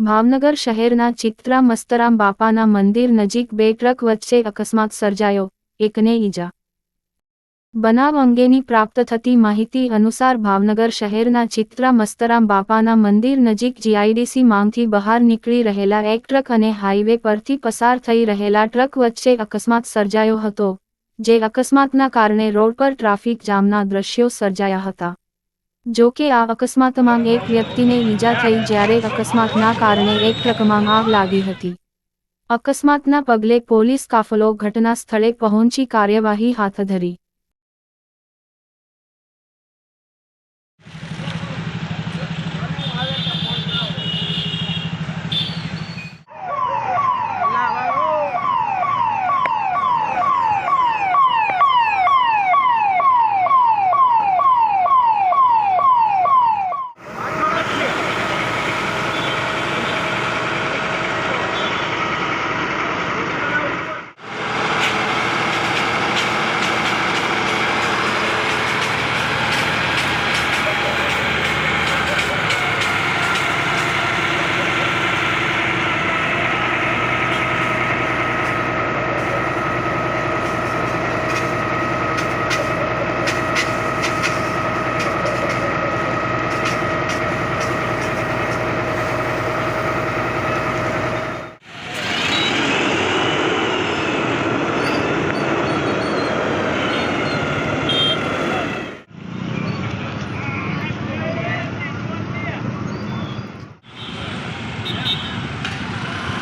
ભાવનગર શહેરના ચિત્રા મસ્તરામ બાપાના મંદિર નજીક બે ટ્રક વચ્ચે અકસ્માત સર્જાયો, એકને ઈજા. બનાવ અંગેની પ્રાપ્ત થતી માહિતી અનુસાર ભાવનગર શહેરના ચિત્રા મસ્તરામ બાપાના મંદિર નજીક જીઆઈડીસી માંગથી બહાર નીકળી રહેલા એક ટ્રક અને હાઈવે પરથી પસાર થઈ રહેલા ટ્રક વચ્ચે અકસ્માત સર્જાયો હતો, જે અકસ્માતના કારણે રોડ પર ટ્રાફિક જામના દ્રશ્યો સર્જાયા હતા. જો કે આ અકસ્માતમાં એક વ્યક્તિને ઈજા થઈ જ્યારે અકસ્માતના કારણે એક ટ્રકમાં આગ લાગી હતી. અકસ્માતના પગલે પોલીસ કાફલો ઘટના સ્થળે પહોંચી કાર્યવાહી હાથ ધરી.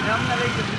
Vamos a ver.